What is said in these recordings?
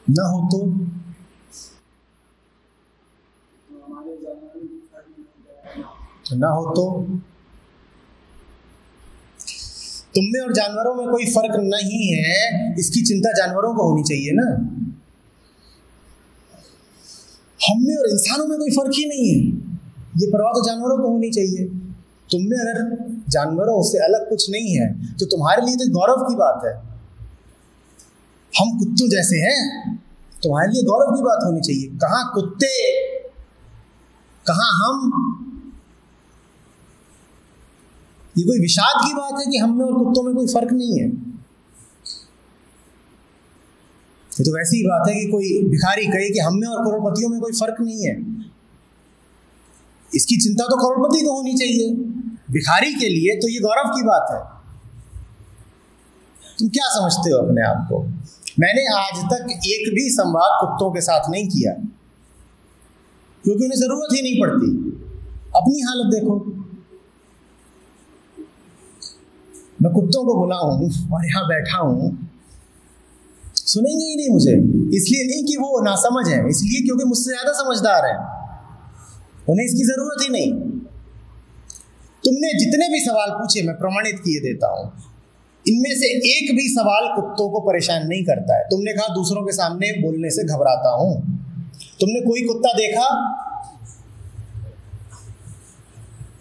न हो तो ना हो तो तुम में और जानवरों में कोई फर्क नहीं है, इसकी चिंता जानवरों को होनी चाहिए ना। हम में और इंसानों में कोई फर्क ही नहीं है, ये परवाह तो जानवरों को होनी चाहिए। तुम में अगर जानवरों से अलग कुछ नहीं है तो तुम्हारे लिए तो गौरव की बात है। हम कुत्तों जैसे हैं, तुम्हारे लिए गौरव की बात होनी चाहिए। कहाँ कुत्ते, कहाँ हम। ये कोई विषाद की बात है कि हम में और कुत्तों में कोई फर्क नहीं है। ये तो वैसी ही बात है कि कोई भिखारी कहे कि हम में और करोड़पतियों में कोई फर्क नहीं है। इसकी चिंता तो करोड़पति को होनी चाहिए, भिखारी के लिए तो ये गौरव की बात है। तुम क्या समझते हो अपने आप को? मैंने आज तक एक भी संवाद कुत्तों के साथ नहीं किया, क्योंकि उन्हें जरूरत ही नहीं पड़ती। अपनी हालत देखो, मैं कुत्तों को बुलाऊं और यहां बैठा हूं, सुनेंगे ही नहीं मुझे। इसलिए नहीं कि वो नासमझ है, इसलिए क्योंकि मुझसे ज्यादा समझदार है, उन्हें इसकी जरूरत ही नहीं। तुमने जितने भी सवाल पूछे मैं प्रमाणित किए देता हूं, इनमें से एक भी सवाल कुत्तों को परेशान नहीं करता है। तुमने कहा दूसरों के सामने बोलने से घबराता हूं। तुमने कोई कुत्ता देखा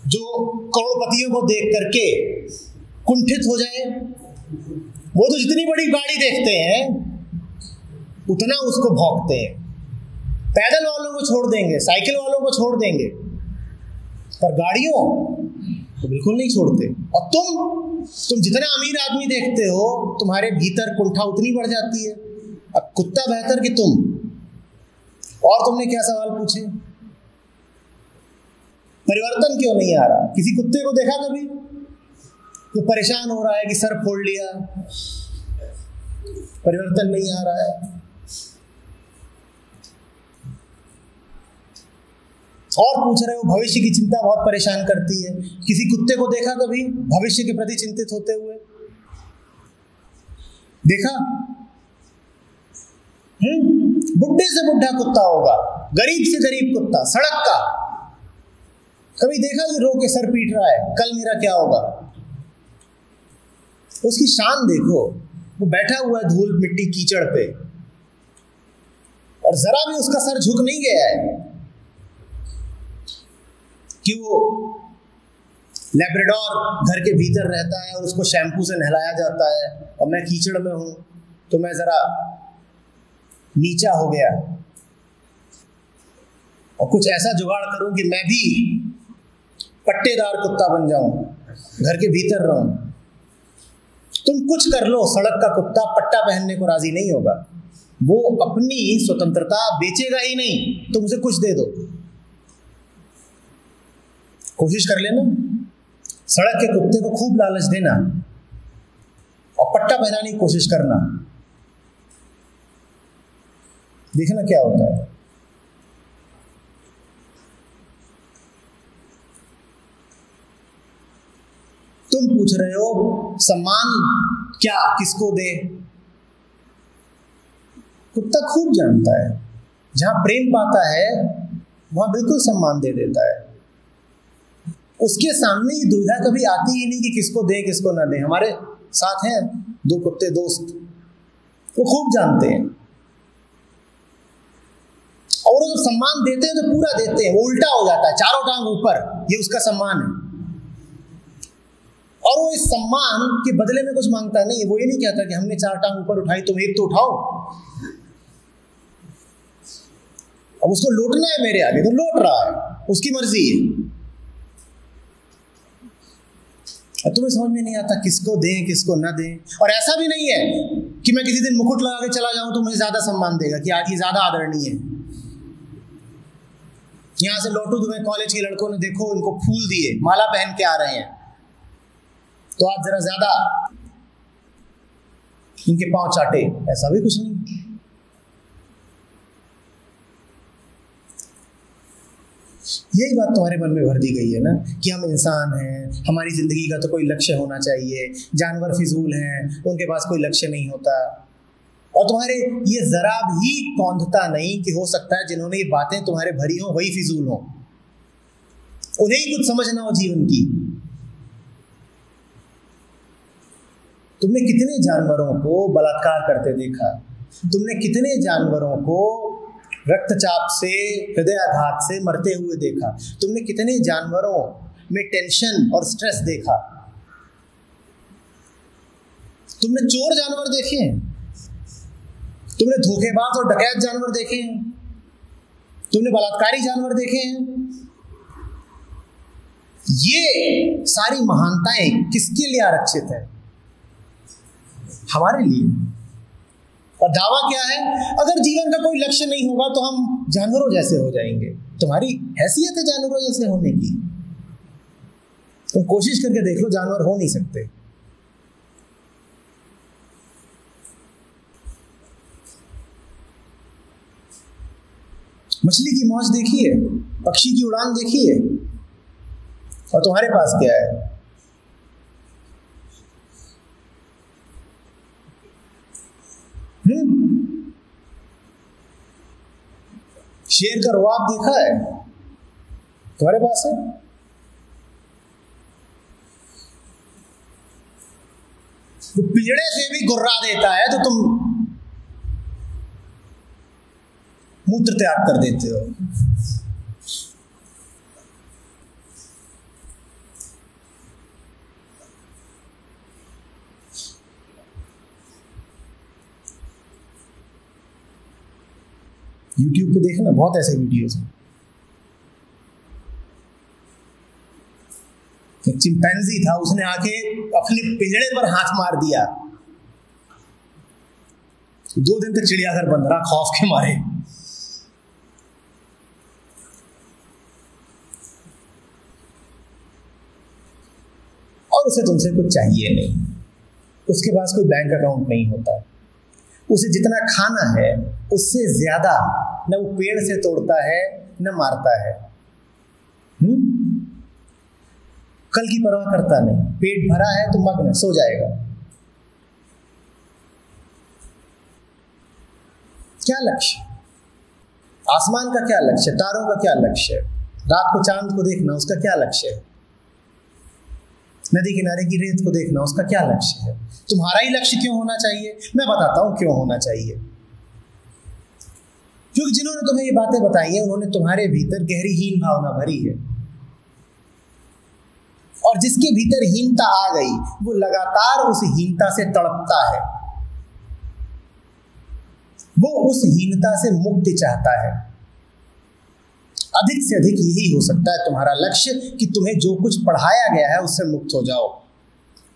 जो करोड़पतियों को देख करके कुंठित हो जाए? वो तो जितनी बड़ी गाड़ी देखते हैं उतना उसको भौंकते हैं। पैदल वालों को छोड़ देंगे, साइकिल वालों को छोड़ देंगे, पर गाड़ियों तो बिल्कुल नहीं छोड़ते। और तुम जितना अमीर आदमी देखते हो, तुम्हारे भीतर कुंठा उतनी बढ़ जाती है। अब कुत्ता बेहतर कि तुम। और तुमने क्या सवाल पूछे? परिवर्तन क्यों नहीं आ रहा? किसी कुत्ते को देखा कभी तो परेशान हो रहा है कि सर फोड़ लिया, परिवर्तन नहीं आ रहा है? और पूछ रहे हो भविष्य की चिंता बहुत परेशान करती है। किसी कुत्ते को देखा कभी भविष्य के प्रति चिंतित होते हुए? देखा? बुढ़े से बुढ़ा कुत्ता होगा, गरीब से गरीब कुत्ता, सड़क का, कभी देखा कि रो के सर पीट रहा है कल मेरा क्या होगा? उसकी शान देखो, वो बैठा हुआ है धूल मिट्टी कीचड़ पे और जरा भी उसका सर झुक नहीं गया है कि वो लैब्राडोर घर के भीतर रहता है और उसको शैम्पू से नहलाया जाता है और मैं कीचड़ में हूं तो मैं जरा नीचा हो गया और कुछ ऐसा जुगाड़ करूं कि मैं भी पट्टेदार कुत्ता बन जाऊं, घर के भीतर रहूं। तुम कुछ कर लो, सड़क का कुत्ता पट्टा पहनने को राजी नहीं होगा। वो अपनी स्वतंत्रता बेचेगा ही नहीं, तुम उसे कुछ दे दो। कोशिश कर लेना, सड़क के कुत्ते को खूब लालच देना और पट्टा पहनाने की कोशिश करना, देखना क्या होता है। तुम पूछ रहे हो सम्मान क्या किसको दे? कुत्ता खूब जानता है, जहां प्रेम पाता है वहां बिल्कुल सम्मान दे देता है। उसके सामने ये दुविधा कभी आती ही नहीं कि किसको दे किसको ना दे। हमारे साथ हैं दो कुत्ते दोस्त, वो खूब जानते हैं और वो जब सम्मान देते हैं तो पूरा देते हैं। वो उल्टा हो जाता है, चारों टांग ऊपर, ये उसका सम्मान है। और वो इस सम्मान के बदले में कुछ मांगता नहीं है। वो ये नहीं कहता कि हमने 4 टांग ऊपर उठाई तुम एक तो उठाओ। अब उसको लौटना है मेरे आगे तो लौट रहा है, उसकी मर्जी है। अब तुम्हें समझ में नहीं आता किसको दें किसको ना दें। और ऐसा भी नहीं है कि मैं किसी दिन मुकुट लगा के चला जाऊं तो मुझे ज्यादा सम्मान देगा कि आज ये ज्यादा आदरणीय है। यहां से लौटू तुम्हें कॉलेज के लड़कों ने देखो इनको फूल दिए, माला पहन के आ रहे हैं, तो आज जरा ज्यादा इनके पांव चाटे। ऐसा भी कुछ नहीं। यही बात तुम्हारे मन में भर दी गई है ना कि हम इंसान हैं, हमारी जिंदगी का तो कोई लक्ष्य होना चाहिए। जानवर फिजूल हैं, उनके पास कोई लक्ष्य नहीं होता। और तुम्हारे ये जरा भी कौंधता नहीं कि हो सकता है जिन्होंने ये बातें तुम्हारे भरी हो वही फिजूल हो, उन्हें ही कुछ समझ ना हो जीवन की। तुमने कितने जानवरों को बलात्कार करते देखा, तुमने कितने जानवरों को रक्तचाप से, हृदयाघात से मरते हुए देखा, तुमने कितने जानवरों में टेंशन और स्ट्रेस देखा। तुमने चोर जानवर देखे हैं, तुमने धोखेबाज और डकैत जानवर देखे हैं, तुमने बलात्कारी जानवर देखे हैं। ये सारी महानताएं किसके लिए आरक्षित है? हमारे लिए। और दावा क्या है? अगर जीवन का कोई लक्ष्य नहीं होगा तो हम जानवरों जैसे हो जाएंगे। तुम्हारी हैसियत है जानवरों जैसे होने की? तुम कोशिश करके देख लो, जानवर हो नहीं सकते। मछली की मौज देखी है, पक्षी की उड़ान देखी है, और तुम्हारे पास क्या है? शेर का रुआब देखा है? तुम्हारे पास है? वो पिंजड़े से भी गुर्रा देता है तो तुम मूत्र त्याग कर देते हो। YouTube पे देखना, बहुत ऐसे वीडियोस हैं। एक चिंपैंजी था, उसने आके अपने पिंजड़े पर हाथ मार दिया। 2 दिन तक चिड़ियाघर बंद रहा खौफ के मारे। और उसे तुमसे कुछ चाहिए नहीं, उसके पास कोई बैंक अकाउंट नहीं होता, उसे जितना खाना है उससे ज्यादा न वो पेड़ से तोड़ता है न मारता है। कल की परवाह करता नहीं, पेट भरा है तो मग्न, सो जाएगा। क्या लक्ष्य? आसमान का क्या लक्ष्य? तारों का क्या लक्ष्य है? रात को चांद को देखना, उसका क्या लक्ष्य है? नदी किनारे की रेत को देखना, उसका क्या लक्ष्य है? तुम्हारा ही लक्ष्य क्यों होना चाहिए? मैं बताता हूं क्यों होना चाहिए। क्योंकि जिन्होंने तुम्हें ये बातें बताई हैं उन्होंने तुम्हारे भीतर गहरी हीन भावना भरी है, और जिसके भीतर हीनता आ गई वो लगातार उस हीनता से तड़पता है, वो उस हीनता से मुक्ति चाहता है। अधिक से अधिक यही हो सकता है तुम्हारा लक्ष्य कि तुम्हें जो कुछ पढ़ाया गया है उससे मुक्त हो जाओ।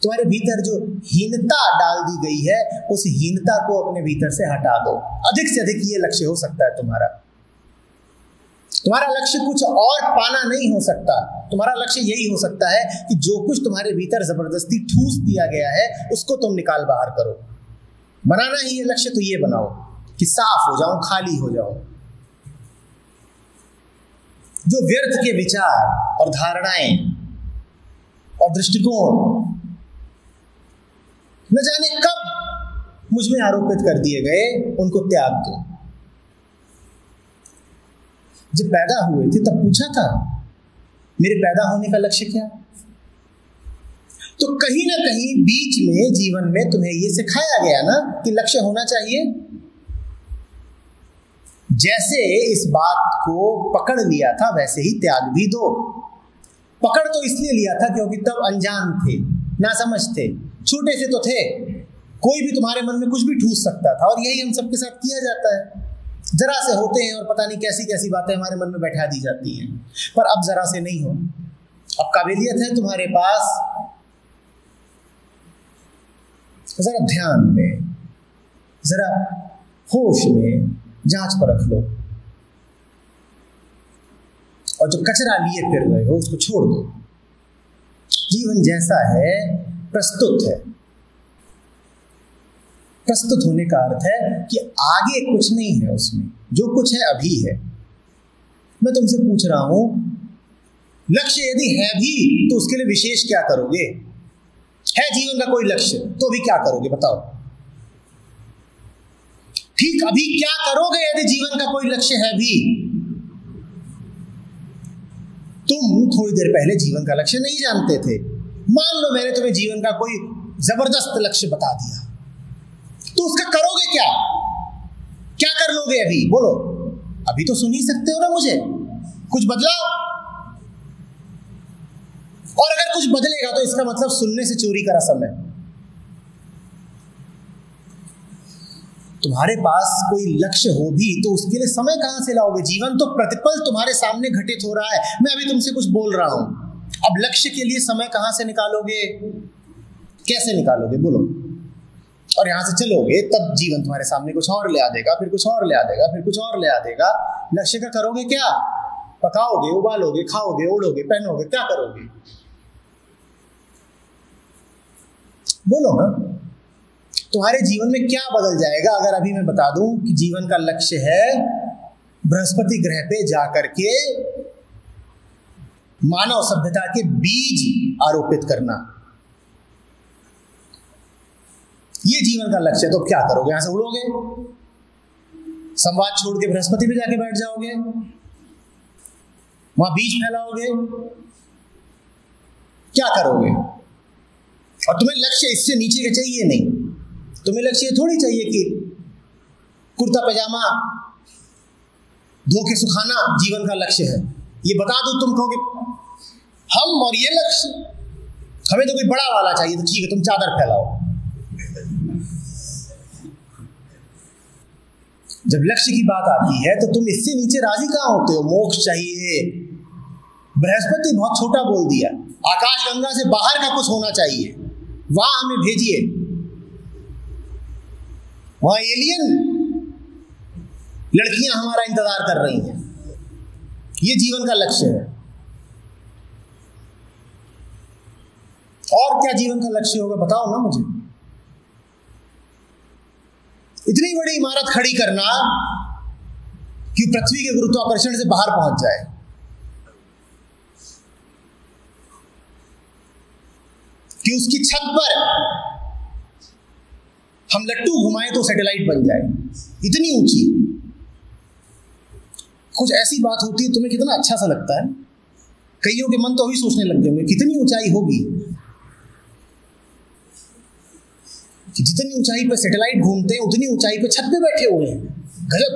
तुम्हारे भीतर जो हीनता डाल दी गई है उस हीनता को अपने भीतर से हटा दो। अधिक से अधिक ये लक्ष्य हो सकता है तुम्हारा। तुम्हारा लक्ष्य कुछ और पाना नहीं हो सकता। तुम्हारा लक्ष्य यही हो सकता है कि जो कुछ तुम्हारे भीतर जबरदस्ती ठूस दिया गया है उसको तुम निकाल बाहर करो। बनाना ही ये लक्ष्य तो ये बनाओ कि साफ हो जाऊं, खाली हो जाऊं। जो व्यर्थ के विचार और धारणाएं और दृष्टिकोण न जाने कब मुझ में आरोपित कर दिए गए, उनको त्याग दो। जब पैदा हुए थे तब पूछा था मेरे पैदा होने का लक्ष्य क्या? तो कहीं ना कहीं बीच में जीवन में तुम्हें यह सिखाया गया ना कि लक्ष्य होना चाहिए। जैसे इस बात को पकड़ लिया था वैसे ही त्याग भी दो। पकड़ तो इसलिए लिया था क्योंकि तब अनजान थे, नासमझ थे, छोटे से तो थे, कोई भी तुम्हारे मन में कुछ भी ठूस सकता था, और यही हम सबके साथ किया जाता है। जरा से होते हैं और पता नहीं कैसी कैसी बातें हमारे मन में बैठा दी जाती हैं, पर अब जरा से नहीं हो। अब काबिलियत है तुम्हारे पास, जरा ध्यान में, जरा होश में जांच परख लो, और जो कचरा लिए फिर रहे हो उसको छोड़ दो। जीवन जैसा है प्रस्तुत है। प्रस्तुत होने का अर्थ है कि आगे कुछ नहीं है उसमें, जो कुछ है अभी है। मैं तुमसे पूछ रहा हूं, लक्ष्य यदि है भी तो उसके लिए विशेष क्या करोगे? है जीवन का कोई लक्ष्य तो भी क्या करोगे बताओ? ठीक अभी क्या करोगे यदि जीवन का कोई लक्ष्य है भी? तुम थोड़ी देर पहले जीवन का लक्ष्य नहीं जानते थे। मान लो मैंने तुम्हें जीवन का कोई जबरदस्त लक्ष्य बता दिया, तो उसका करोगे क्या? क्या कर लोगे अभी? बोलो। अभी तो सुन ही सकते हो ना मुझे। कुछ बदलाओ। और अगर कुछ बदलेगा तो इसका मतलब सुनने से चोरी का रसम है। तुम्हारे पास कोई लक्ष्य हो भी तो उसके लिए समय कहां से लाओगे? जीवन तो प्रतिपल तुम्हारे सामने घटित हो रहा है। मैं अभी तुमसे कुछ बोल रहा हूं, अब लक्ष्य के लिए समय कहां से निकालोगे? कैसे निकालोगे? बोलो। और यहां से चलोगे तब जीवन तुम्हारे सामने कुछ और ले आ देगा, फिर कुछ और ले आ देगा, फिर कुछ और ले आ देगा। लक्ष्य का करोगे क्या? पकाओगे, उबालोगे, खाओगे, ओढ़ोगे, पहनोगे, क्या करोगे? बोलो ना। तुम्हारे जीवन में क्या बदल जाएगा अगर अभी मैं बता दूं कि जीवन का लक्ष्य है बृहस्पति ग्रह पे जाकर के मानव सभ्यता के बीज आरोपित करना? ये जीवन का लक्ष्य है। तो क्या करोगे? यहां से उड़ोगे, संवाद छोड़ के बृहस्पति पे जाके बैठ जाओगे, वहां बीज फैलाओगे, क्या करोगे? और तुम्हें लक्ष्य इससे नीचे के चाहिए नहीं। तुम्हें लक्ष्य थोड़ी चाहिए कि कुर्ता पैजामा धो के सुखाना जीवन का लक्ष्य है। ये बता दो, तुम कहोगे हम और ये लक्ष्य, हमें तो कोई बड़ा वाला चाहिए। तो ठीक है, तुम चादर फैलाओ। जब लक्ष्य की बात आती है तो तुम इससे नीचे राजी कहां होते हो? मोक्ष चाहिए। बृहस्पति बहुत छोटा बोल दिया। आकाश गंगा से बाहर का कुछ होना चाहिए, वहां हमें भेजिए। वहां एलियन लड़कियां हमारा इंतजार कर रही हैं। ये जीवन का लक्ष्य है। और क्या जीवन का लक्ष्य होगा? बताओ ना मुझे। इतनी बड़ी इमारत खड़ी करना कि पृथ्वी के गुरुत्वाकर्षण से बाहर पहुंच जाए, कि उसकी छत पर हम लट्टू घुमाएं तो सैटेलाइट बन जाए, इतनी ऊंची। कुछ ऐसी बात होती है, तुम्हें कितना अच्छा सा लगता है। कईयों के मन तो अभी सोचने लग गए होंगे कितनी ऊंचाई होगी, कि जितनी ऊंचाई पर सैटेलाइट घूमते हैं उतनी ऊंचाई पर छत पे बैठे हुए हैं। गजब।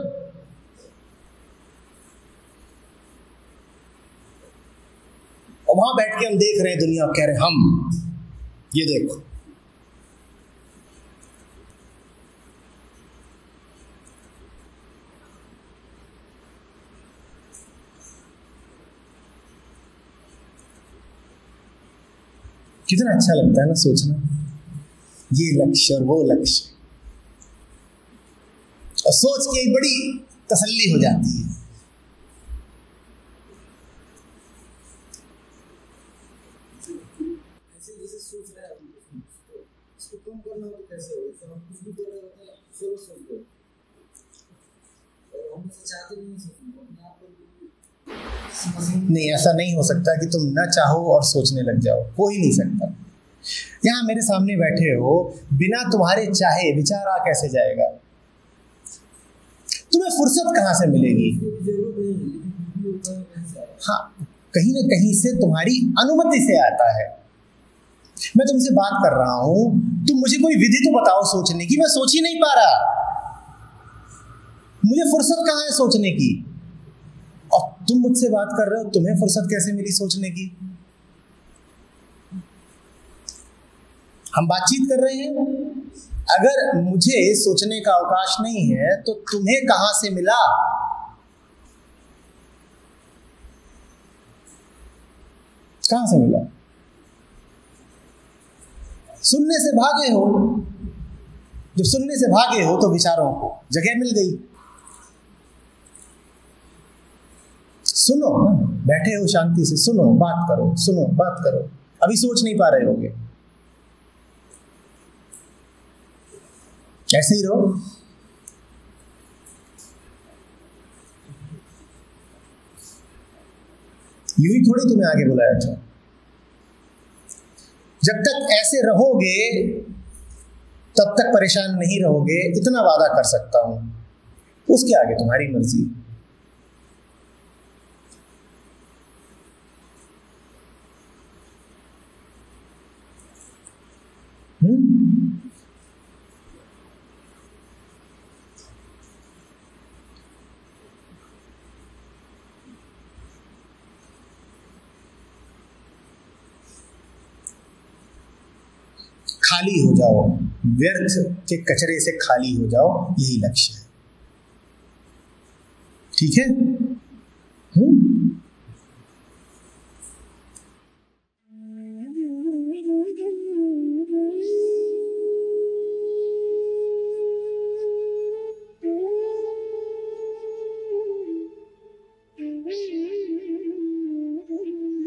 और वहां बैठ के हम देख रहे हैं दुनिया, कह रहे हम ये देखो। कितना अच्छा लगता है ना सोचना, ये लक्ष्य और वो लक्ष्य, और सोच के बड़ी तसल्ली हो जाती है। नहीं, ऐसा नहीं हो सकता कि तुम न चाहो और सोचने लग जाओ। हो ही नहीं सकता। यहां मेरे सामने बैठे हो, बिना तुम्हारे चाहे विचार आ कैसे जाएगा? तुम्हें फुर्सत कहां से मिलेगी? हाँ, कहीं ना कहीं से तुम्हारी अनुमति से आता है। मैं तुमसे बात कर रहा हूं, तुम मुझे कोई विधि तो बताओ सोचने की। मैं सोच ही नहीं पा रहा। मुझे फुर्सत कहां है सोचने की? और तुम मुझसे बात कर रहे हो, तुम्हें फुर्सत कैसे मिली सोचने की? हम बातचीत कर रहे हैं। अगर मुझे सोचने का अवकाश नहीं है तो तुम्हें कहां से मिला? कहां से मिला? सुनने से भागे हो। जब सुनने से भागे हो तो विचारों को जगह मिल गई। सुनो, बैठे हो शांति से, सुनो, बात करो, सुनो, बात करो। अभी सोच नहीं पा रहे होगे, ऐसे ही रहो। यूं ही थोड़ी तुम्हें आगे बुलाया था। जब तक ऐसे रहोगे तब तक परेशान नहीं रहोगे, इतना वादा कर सकता हूं। उसके आगे तुम्हारी मर्जी। खाली हो जाओ, व्यर्थ के कचरे से खाली हो जाओ, यही लक्ष्य है। ठीक है?